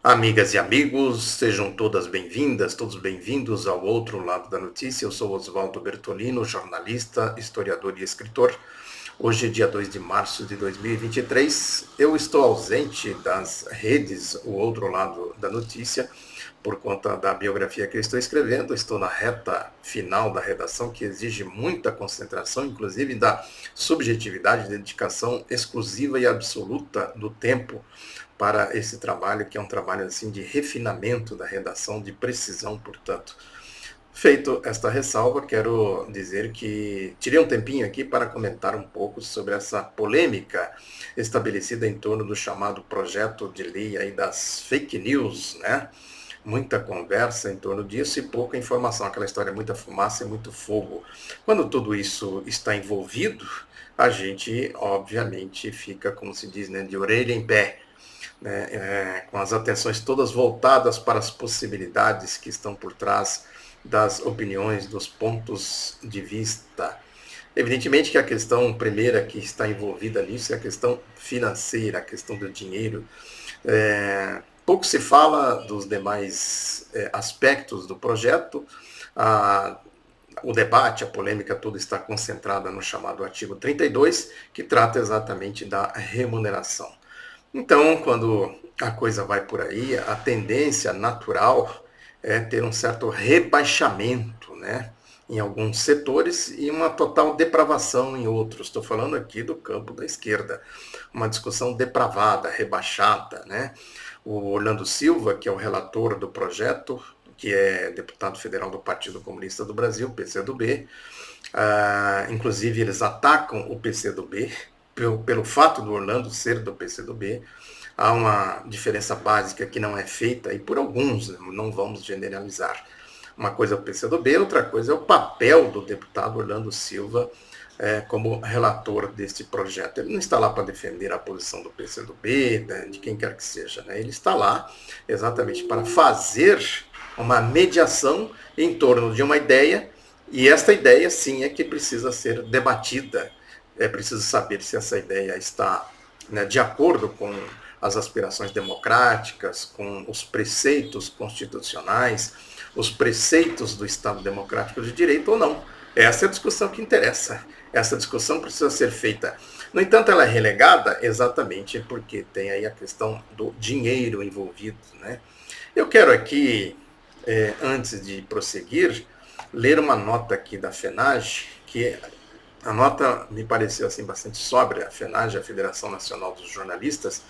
Amigas e amigos, sejam todas bem-vindas, todos bem-vindos ao outro lado da notícia. Eu sou Oswaldo Bertolino, jornalista, historiador e escritor. Hoje, dia 2 de março de 2023, eu estou ausente das redes, o outro lado da notícia, por conta da biografia que eu estou escrevendo. Estou na reta final da redação, que exige muita concentração, inclusive da subjetividade, dedicação exclusiva e absoluta do tempo para esse trabalho, que é um trabalho assim de refinamento da redação, de precisão, portanto. Feito esta ressalva, quero dizer que tirei um tempinho aqui para comentar um pouco sobre essa polêmica estabelecida em torno do chamado projeto de lei aí das fake news, né? Muita conversa em torno disso e pouca informação, aquela história, muita fumaça e muito fogo. Quando tudo isso está envolvido, a gente, obviamente, fica, como se diz, né, de orelha em pé, né, com as atenções todas voltadas para as possibilidades que estão por trás das opiniões, dos pontos de vista. Evidentemente que a questão primeira que está envolvida nisso é a questão financeira, a questão do dinheiro. Pouco se fala dos demais aspectos do projeto. O debate, a polêmica toda está concentrada no chamado artigo 32, que trata exatamente da remuneração. Então, quando a coisa vai por aí, a tendência natural é ter um certo rebaixamento, né, em alguns setores e uma total depravação em outros. Estou falando aqui do campo da esquerda, uma discussão depravada, rebaixada, né? O Orlando Silva, que é o relator do projeto, que é deputado federal do Partido Comunista do Brasil, PCdoB, inclusive eles atacam o PCdoB, pelo fato do Orlando ser do PCdoB. Há uma diferença básica que não é feita, e por alguns, não vamos generalizar. Uma coisa é o PCdoB, outra coisa é o papel do deputado Orlando Silva como relator deste projeto. Ele não está lá para defender a posição do PCdoB, de quem quer que seja, né? Ele está lá exatamente para fazer uma mediação em torno de uma ideia, e esta ideia sim é que precisa ser debatida. É preciso saber se essa ideia está, né, de acordo com as aspirações democráticas, com os preceitos constitucionais, os preceitos do Estado Democrático de Direito ou não. Essa é a discussão que interessa. Essa discussão precisa ser feita. No entanto, ela é relegada exatamente porque tem aí a questão do dinheiro envolvido, né? Eu quero aqui, antes de prosseguir, ler uma nota aqui da FENAGE, que a nota me pareceu assim bastante sóbria. A FENAGE, a Federação Nacional dos Jornalistas,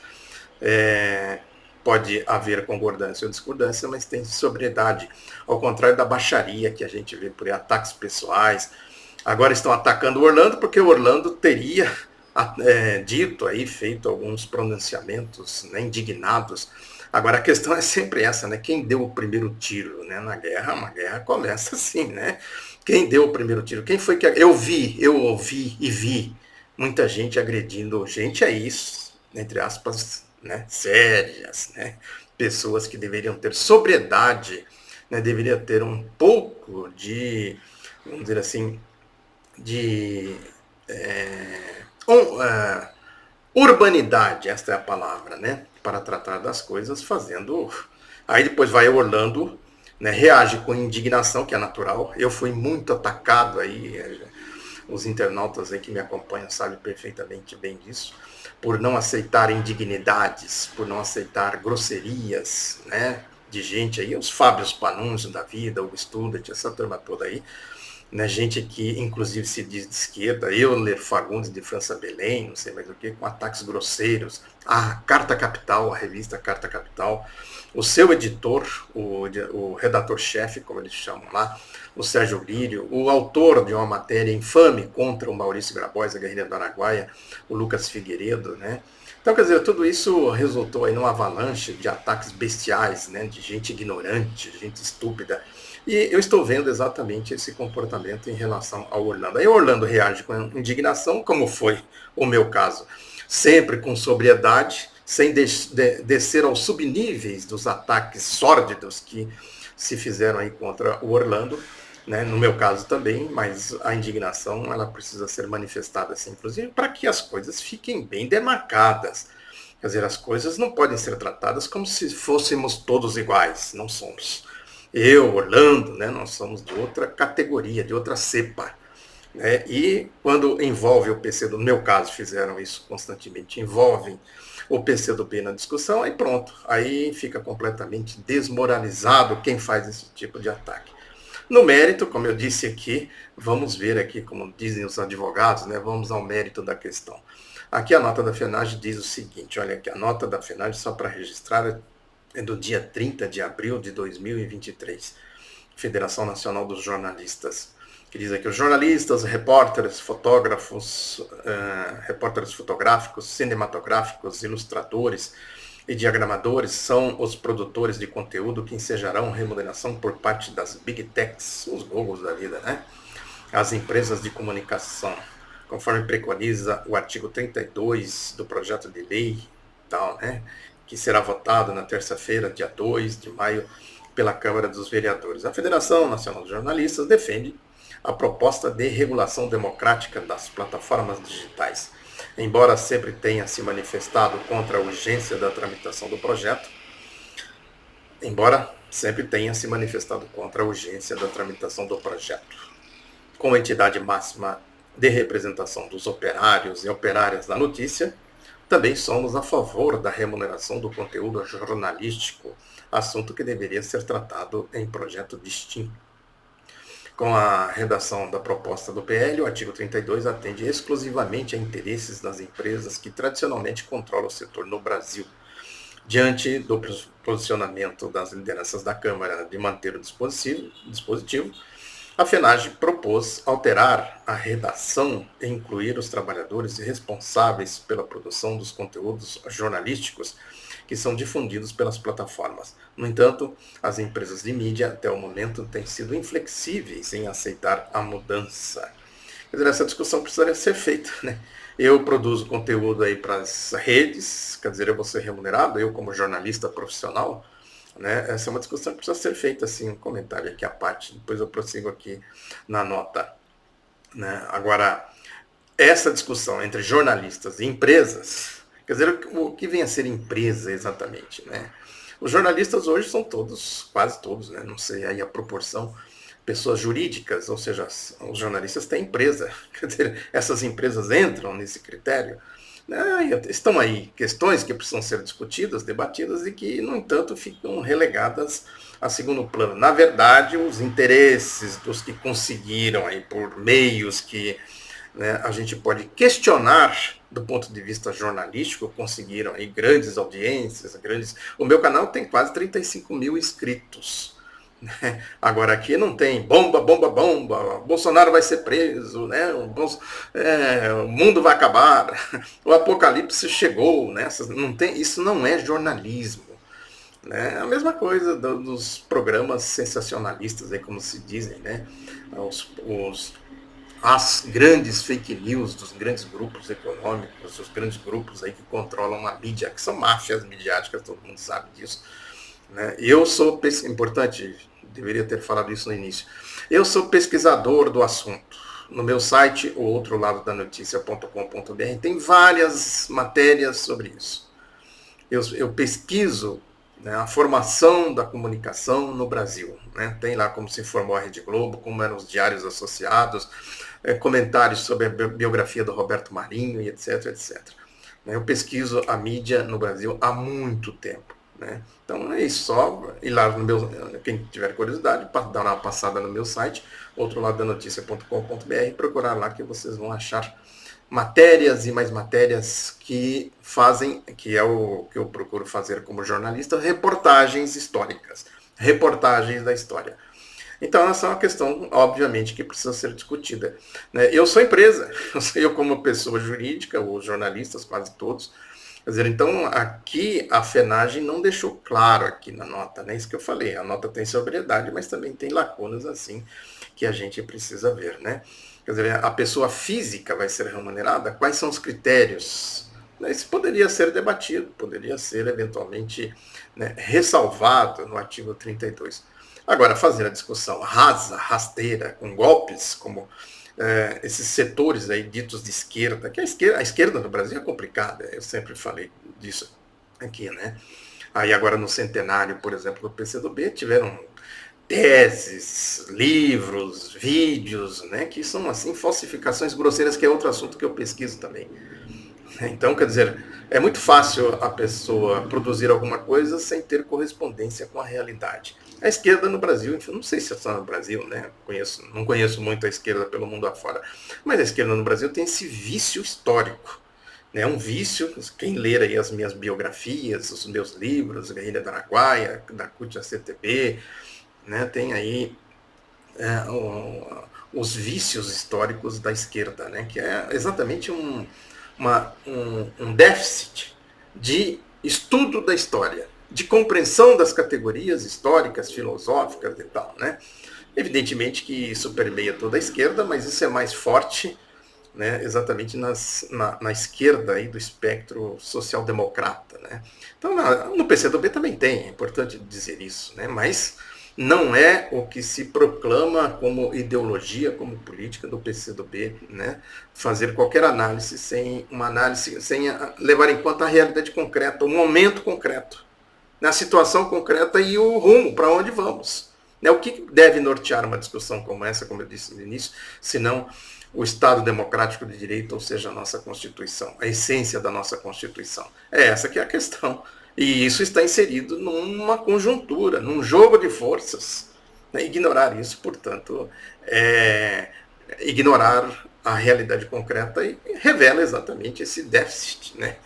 pode haver concordância ou discordância, mas tem sobriedade, ao contrário da baixaria que a gente vê por aí, ataques pessoais. Agora estão atacando o Orlando porque o Orlando teria dito aí, feito alguns pronunciamentos, né, indignados. Agora a questão é sempre essa, né? Quem deu o primeiro tiro, né? Na guerra, uma guerra começa assim, né? Quem deu o primeiro tiro? Quem foi que... Eu ouvi e vi muita gente agredindo gente aí, entre aspas, né, sérias, né? Pessoas que deveriam ter sobriedade, né? Deveriam ter um pouco de, vamos dizer assim, de urbanidade, esta é a palavra, né? Para tratar das coisas, fazendo. Aí depois vai o Orlando, né, reage com indignação, que é natural. Eu fui muito atacado aí, os internautas aí que me acompanham sabem perfeitamente bem disso, por não aceitar indignidades, por não aceitar grosserias, né, de gente aí, os Fábios Panunzio da vida, o Student, essa turma toda aí, né, gente que inclusive se diz de esquerda, Euler Fagundes de França Belém, não sei mais o que, com ataques grosseiros, a Carta Capital, a revista Carta Capital, o seu editor, o redator-chefe, como eles chamam lá, o Sérgio Lírio, o autor de uma matéria infame contra o Maurício Grabois, a guerrilha do Araguaia, o Lucas Figueiredo, né? Então, quer dizer, tudo isso resultou aí numa avalanche de ataques bestiais, né, de gente ignorante, gente estúpida. E eu estou vendo exatamente esse comportamento em relação ao Orlando. Aí o Orlando reage com indignação, como foi o meu caso, sempre com sobriedade, sem descer aos subníveis dos ataques sórdidos que se fizeram aí contra o Orlando, né? No meu caso também, mas a indignação ela precisa ser manifestada assim, inclusive, para que as coisas fiquem bem demarcadas. Quer dizer, as coisas não podem ser tratadas como se fôssemos todos iguais, não somos. Eu, Orlando, né, nós somos de outra categoria, de outra cepa. Né? E quando envolve o PCdoB, no meu caso fizeram isso constantemente, envolvem o PCdoB na discussão, aí pronto, aí fica completamente desmoralizado quem faz esse tipo de ataque. No mérito, como eu disse aqui, vamos ver aqui, como dizem os advogados, né, vamos ao mérito da questão. Aqui a nota da FENAGE diz o seguinte, olha aqui, a nota da FENAGE, só para registrar, é do dia 30 de abril de 2023, Federação Nacional dos Jornalistas, que diz aqui, os jornalistas, repórteres, fotógrafos, repórteres fotográficos, cinematográficos, ilustradores e diagramadores são os produtores de conteúdo que ensejarão remuneração por parte das Big Techs, os Googles da vida, né? As empresas de comunicação, conforme preconiza o artigo 32 do projeto de lei, tal, né? Que será votado na terça-feira, dia 2 de maio, pela Câmara dos Vereadores. A Federação Nacional dos Jornalistas defende a proposta de regulação democrática das plataformas digitais. Embora sempre tenha se manifestado contra a urgência da tramitação do projeto, como entidade máxima de representação dos operários e operárias da notícia, também somos a favor da remuneração do conteúdo jornalístico, assunto que deveria ser tratado em projeto distinto. Com a redação da proposta do PL, o artigo 32 atende exclusivamente a interesses das empresas que tradicionalmente controlam o setor no Brasil. Diante do posicionamento das lideranças da Câmara de manter o dispositivo, a FENAGE propôs alterar a redação e incluir os trabalhadores responsáveis pela produção dos conteúdos jornalísticos que são difundidos pelas plataformas. No entanto, as empresas de mídia, até o momento, têm sido inflexíveis em aceitar a mudança. Quer dizer, essa discussão precisaria ser feita, né? Eu produzo conteúdo aí para as redes, quer dizer, eu vou ser remunerado, eu como jornalista profissional, né? Essa é uma discussão que precisa ser feita, assim, um comentário aqui à parte, depois eu prossigo aqui na nota. Né? Agora, essa discussão entre jornalistas e empresas, quer dizer, o que vem a ser empresa exatamente, né? Os jornalistas hoje são todos, quase todos, né? Não sei aí a proporção, pessoas jurídicas, ou seja, os jornalistas têm empresa, quer dizer, essas empresas entram nesse critério, né? Estão aí questões que precisam ser discutidas, debatidas e que, no entanto, ficam relegadas a segundo plano. Na verdade, os interesses dos que conseguiram aí por meios que, né, a gente pode questionar do ponto de vista jornalístico, conseguiram aí grandes audiências, O meu canal tem quase 35 mil inscritos. Né? Agora aqui não tem bomba, bomba, bomba, Bolsonaro vai ser preso, né? O mundo vai acabar, o apocalipse chegou, né? Não tem, isso não é jornalismo. Né? A mesma coisa dos programas sensacionalistas, aí, como se dizem, né? As grandes fake news dos grandes grupos econômicos, os grandes grupos aí que controlam a mídia, que são máfias midiáticas, todo mundo sabe disso. Né? Eu sou, importante, deveria ter falado isso no início, eu sou pesquisador do assunto. No meu site, o outro lado da notícia.com.br, tem várias matérias sobre isso. Eu pesquiso, né, a formação da comunicação no Brasil. Né? Tem lá como se formou a Rede Globo, como eram os diários associados, comentários sobre a biografia do Roberto Marinho e etc, etc. Eu pesquiso a mídia no Brasil há muito tempo. Né? Então é isso, só ir lá no meu, quem tiver curiosidade, dar uma passada no meu site, outroladonoticia.com.br, procurar lá que vocês vão achar matérias e mais matérias que fazem, que é o que eu procuro fazer como jornalista, reportagens históricas, reportagens da história. Então, essa é uma questão, obviamente, que precisa ser discutida. Né? Eu sou empresa, eu como pessoa jurídica, os jornalistas, quase todos. Quer dizer, então, aqui a FENAGE não deixou claro aqui na nota, né? Isso que eu falei, a nota tem sobriedade, mas também tem lacunas, assim, que a gente precisa ver, né? Quer dizer, a pessoa física vai ser remunerada, quais são os critérios? Isso poderia ser debatido, poderia ser, eventualmente, né, ressalvado no artigo 32. Agora, fazer a discussão rasa, rasteira, com golpes, como esses setores aí ditos de esquerda, que a esquerda no Brasil é complicada, eu sempre falei disso aqui, né? Aí agora no centenário, por exemplo, do PCdoB, tiveram teses, livros, vídeos, né, que são assim falsificações grosseiras, que é outro assunto que eu pesquiso também. Então, quer dizer, é muito fácil a pessoa produzir alguma coisa sem ter correspondência com a realidade. A esquerda no Brasil, não sei se é só no Brasil, né? Não conheço muito a esquerda pelo mundo afora, mas a esquerda no Brasil tem esse vício histórico. É um vício, quem ler aí as minhas biografias, os meus livros, Guerrilha do Araguaia, da CUT-CTB, né, tem aí os vícios históricos da esquerda, né, que é exatamente um déficit de estudo da história, de compreensão das categorias históricas, filosóficas e tal, né? Evidentemente que isso permeia toda a esquerda, mas isso é mais forte, né, exatamente na esquerda aí do espectro social-democrata, né? Então no PCdoB também tem, é importante dizer isso, né? Mas não é o que se proclama como ideologia, como política do PCdoB, né? Fazer qualquer análise sem levar em conta a realidade concreta, o momento concreto, a situação concreta e o rumo, para onde vamos. Né? O que deve nortear uma discussão como essa, como eu disse no início, senão o Estado democrático de direito, ou seja, a nossa Constituição, a essência da nossa Constituição. É essa que é a questão. E isso está inserido numa conjuntura, num jogo de forças. Ignorar isso, portanto, é ignorar a realidade concreta e revela exatamente esse déficit, né,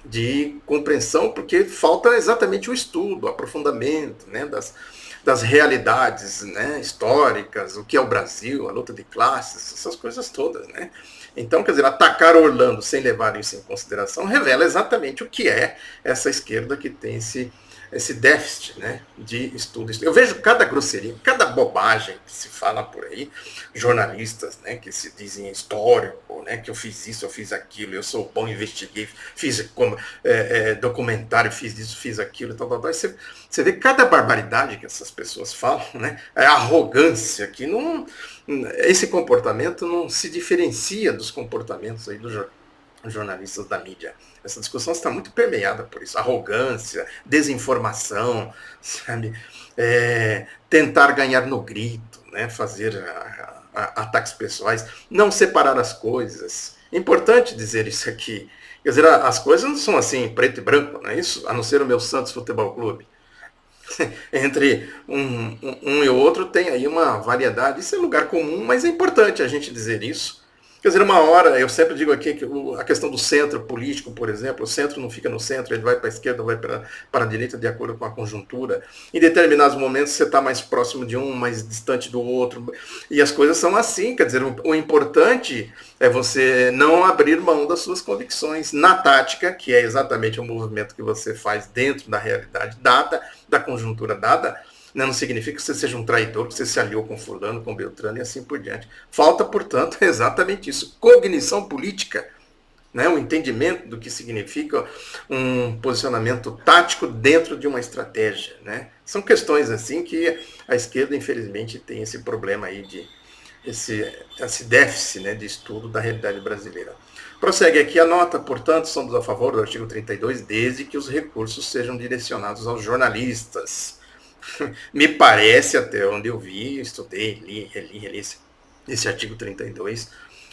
de compreensão, porque falta exatamente o estudo, o aprofundamento, né, das realidades, né, históricas, o que é o Brasil, a luta de classes, essas coisas todas, né? Então, quer dizer, atacar Orlando sem levar isso em consideração revela exatamente o que é essa esquerda que tem esse déficit, né, de estudo. Eu vejo cada grosseria, cada bobagem que se fala por aí, jornalistas, né, que se dizem histórico, né, que eu fiz isso, eu fiz aquilo, eu sou bom, investiguei, fiz documentário, fiz isso, fiz aquilo, tal. Você vê cada barbaridade que essas pessoas falam, né, a arrogância que não... Esse comportamento não se diferencia dos comportamentos aí dos jornalistas da mídia. Essa discussão está muito permeada por isso. Arrogância, desinformação, sabe? Tentar ganhar no grito, né? Fazer ataques pessoais, não separar as coisas. É importante dizer isso aqui. Quer dizer, as coisas não são assim, preto e branco, não é isso? A não ser o meu Santos Futebol Clube. Entre um e o outro tem aí uma variedade. Isso é lugar comum, mas é importante a gente dizer isso. Quer dizer, uma hora, eu sempre digo aqui que a questão do centro político, por exemplo, o centro não fica no centro, ele vai para a esquerda, vai para a direita de acordo com a conjuntura. Em determinados momentos você está mais próximo de um, mais distante do outro. E as coisas são assim, quer dizer, o importante é você não abrir mão das suas convicções na tática, que é exatamente o movimento que você faz dentro da realidade dada, da conjuntura dada. Não significa que você seja um traidor, que você se aliou com fulano, com Beltrano e assim por diante. Falta, portanto, exatamente isso. Cognição política, né? O entendimento do que significa um posicionamento tático dentro de uma estratégia. Né? São questões assim que a esquerda, infelizmente, tem esse problema aí esse déficit, né, de estudo da realidade brasileira. Prossegue aqui a nota, portanto, somos a favor do artigo 32, desde que os recursos sejam direcionados aos jornalistas. Me parece, até onde eu vi, estudei, reli esse artigo 32,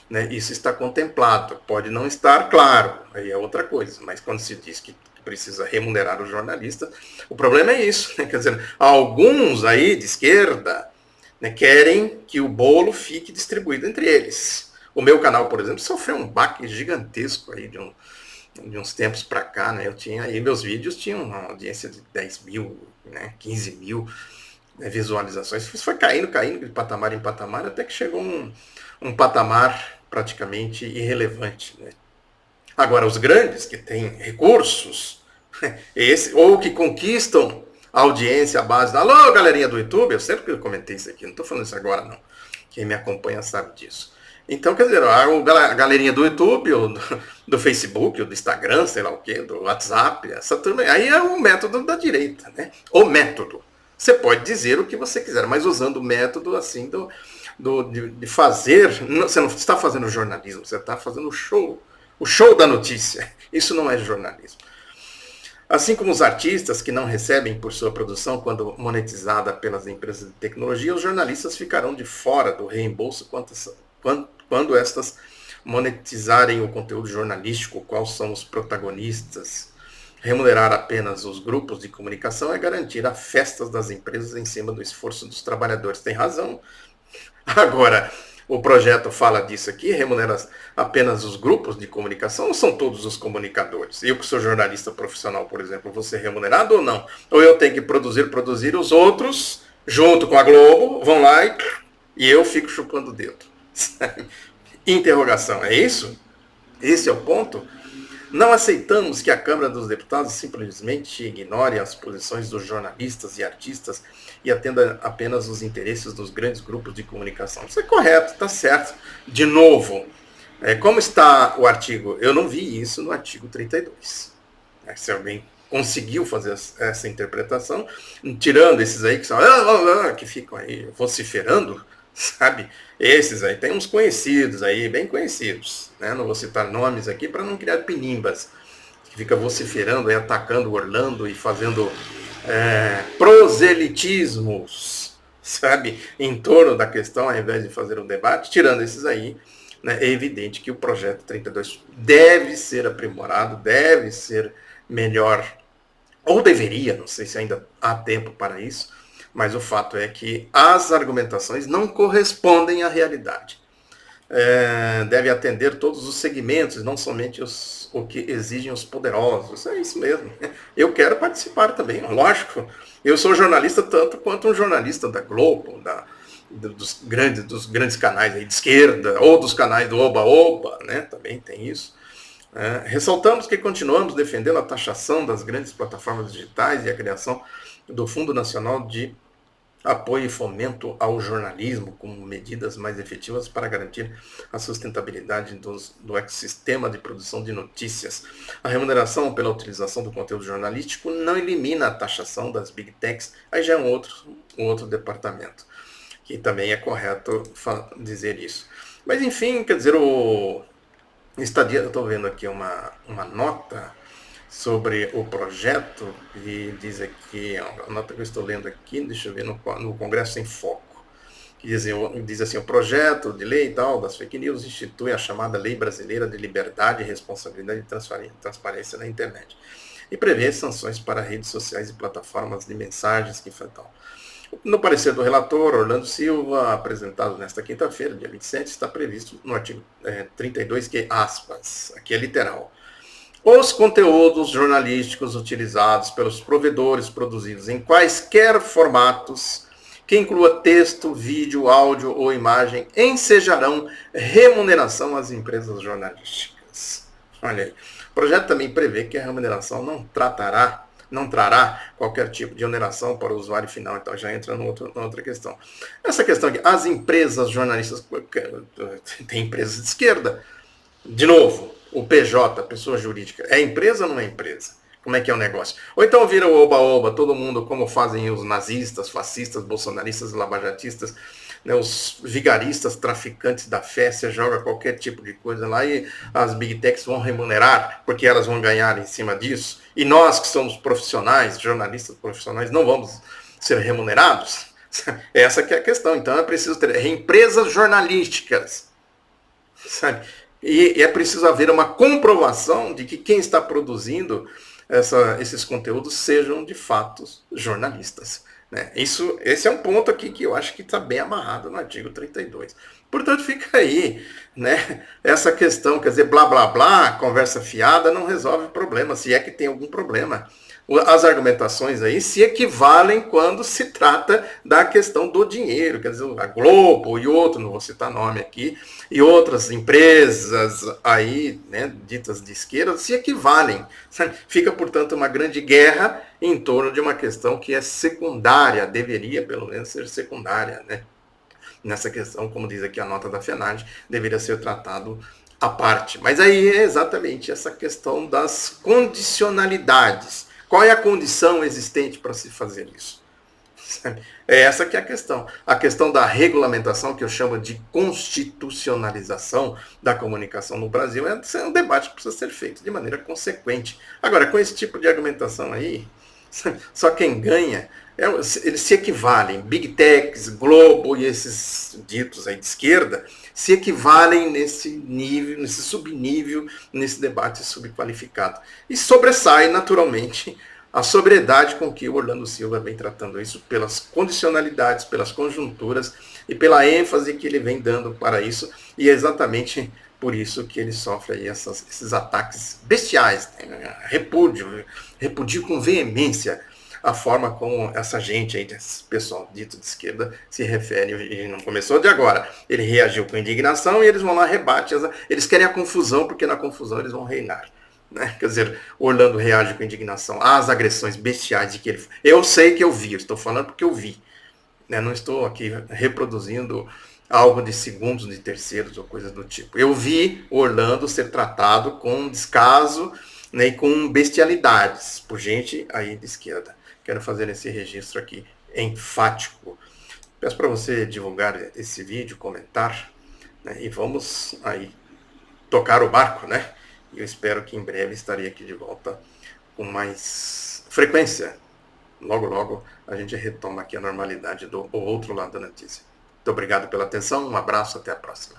né, isso está contemplado. Pode não estar claro, aí é outra coisa, mas quando se diz que precisa remunerar o jornalista, o problema é isso, né? Quer dizer, alguns aí de esquerda, né, querem que o bolo fique distribuído entre eles. O meu canal, por exemplo, sofreu um baque gigantesco aí de uns tempos para cá, né? Eu tinha aí, meus vídeos tinham uma audiência de 10 mil, né, 15 mil, né, visualizações. Isso foi caindo de patamar em patamar, até que chegou um patamar praticamente irrelevante. Né? Agora, os grandes que têm recursos, ou que conquistam a audiência à base da... Alô, galerinha do YouTube, eu sempre comentei isso aqui, não estou falando isso agora não. Quem me acompanha sabe disso. Então, quer dizer, a galerinha do YouTube, ou do Facebook, ou do Instagram, sei lá o quê, do WhatsApp, essa turma, aí é o método da direita, né? O método. Você pode dizer o que você quiser, mas usando o método, assim, de fazer... Você não está fazendo jornalismo, você está fazendo o show da notícia. Isso não é jornalismo. Assim como os artistas que não recebem por sua produção quando monetizada pelas empresas de tecnologia, os jornalistas ficarão de fora do reembolso quando estas monetizarem o conteúdo jornalístico, quais são os protagonistas. Remunerar apenas os grupos de comunicação é garantir as festas das empresas em cima do esforço dos trabalhadores. Tem razão. Agora, o projeto fala disso aqui, remunera apenas os grupos de comunicação ou são todos os comunicadores? Eu que sou jornalista profissional, por exemplo, vou ser remunerado ou não? Ou eu tenho que produzir, os outros, junto com a Globo, vão lá e eu fico chupando o dedo. Interrogação, é isso? Esse é o ponto? Não aceitamos que a Câmara dos Deputados simplesmente ignore as posições dos jornalistas e artistas e atenda apenas os interesses dos grandes grupos de comunicação. Isso é correto, está certo. De novo, como está o artigo? Eu não vi isso no artigo 32. Se alguém conseguiu fazer essa interpretação, tirando esses aí que são que ficam aí vociferando, sabe? Esses aí, tem uns conhecidos aí, bem conhecidos, né? Não vou citar nomes aqui para não criar pinimbas, que fica vociferando aí, atacando Orlando e fazendo proselitismos, sabe? Em torno da questão, ao invés de fazer um debate, tirando esses aí, né? É evidente que o projeto 32 deve ser aprimorado, deve ser melhor, ou deveria, não sei se ainda há tempo para isso, mas o fato é que as argumentações não correspondem à realidade. Deve atender todos os segmentos, não somente o que exigem os poderosos. É isso mesmo. Eu quero participar também, lógico. Eu sou jornalista tanto quanto um jornalista da Globo, dos grandes canais aí de esquerda, ou dos canais do Oba-Oba, né? Também tem isso. Ressaltamos que continuamos defendendo a taxação das grandes plataformas digitais e a criação do Fundo Nacional de Apoio e Fomento ao Jornalismo, como medidas mais efetivas para garantir a sustentabilidade do ecossistema de produção de notícias. A remuneração pela utilização do conteúdo jornalístico não elimina a taxação das Big Techs, aí já é um outro departamento, que também é correto dizer isso. Mas enfim, quer dizer, eu estou vendo aqui uma nota sobre o projeto, e diz aqui, a nota que eu estou lendo aqui, deixa eu ver, no Congresso em Foco, que diz assim, o projeto de lei e tal, das fake news institui a chamada Lei Brasileira de Liberdade, Responsabilidade e Transparência na Internet, e prevê sanções para redes sociais e plataformas de mensagens que enfrentam. No parecer do relator, Orlando Silva, apresentado nesta quinta-feira, dia 27, está previsto no artigo 32, que aspas, aqui é literal. Os conteúdos jornalísticos utilizados pelos provedores produzidos em quaisquer formatos, que inclua texto, vídeo, áudio ou imagem, ensejarão remuneração às empresas jornalísticas. Olha aí. O projeto também prevê que a remuneração não trará qualquer tipo de oneração para o usuário final, então já entra na outra questão. Essa questão aqui, as empresas jornalistas, tem empresas de esquerda, de novo, o PJ, pessoa jurídica, é empresa ou não é empresa? Como é que é o negócio? Ou então vira o oba-oba, todo mundo, como fazem os nazistas, fascistas, bolsonaristas, lavajatistas, né, os vigaristas, traficantes da fé, você joga qualquer tipo de coisa lá e as Big Techs vão remunerar, porque elas vão ganhar em cima disso. E nós que somos profissionais, jornalistas profissionais, não vamos ser remunerados? Essa que é a questão. Então é preciso ter empresas jornalísticas, sabe? E é preciso haver uma comprovação de que quem está produzindo esses conteúdos sejam de fato jornalistas. Né? Esse é um ponto aqui que eu acho que está bem amarrado no artigo 32. Portanto, fica aí, né? Essa questão, quer dizer, blá blá blá, conversa fiada, não resolve o problema, se é que tem algum problema. As argumentações aí se equivalem quando se trata da questão do dinheiro, quer dizer, a Globo e outro, não vou citar nome aqui, e outras empresas aí, né, ditas de esquerda, se equivalem. Fica, portanto, uma grande guerra em torno de uma questão que é secundária, deveria pelo menos ser secundária, né? Nessa questão, como diz aqui a nota da FENAGE, deveria ser tratado à parte. Mas aí é exatamente essa questão das condicionalidades. Qual é a condição existente para se fazer isso? É essa que é a questão. A questão da regulamentação, que eu chamo de constitucionalização da comunicação no Brasil, é um debate que precisa ser feito de maneira consequente. Agora, com esse tipo de argumentação aí, só quem ganha, eles se equivalem, Big Techs, Globo e esses ditos aí de esquerda, se equivalem nesse nível, nesse subnível, nesse debate subqualificado. E sobressai, naturalmente, a sobriedade com que o Orlando Silva vem tratando isso, pelas condicionalidades, pelas conjunturas e pela ênfase que ele vem dando para isso, e é exatamente por isso que ele sofre aí esses ataques bestiais, né? Repudio com veemência a forma como essa gente aí, esse pessoal dito de esquerda, se refere, e não começou de agora. Ele reagiu com indignação e eles vão lá rebate, eles querem a confusão, porque na confusão eles vão reinar. Né? Quer dizer, Orlando reage com indignação às agressões bestiais de que ele... Eu sei que eu vi, eu estou falando porque eu vi. Né? Não estou aqui reproduzindo algo de segundos, de terceiros ou coisas do tipo. Eu vi Orlando ser tratado com descaso, né, e com bestialidades por gente aí de esquerda. Quero fazer esse registro aqui enfático. Peço para você divulgar esse vídeo, comentar, né, e vamos aí tocar o barco, né? E eu espero que em breve estarei aqui de volta com mais frequência. Logo, logo a gente retoma aqui a normalidade do outro lado da notícia. Muito obrigado pela atenção, um abraço, até a próxima.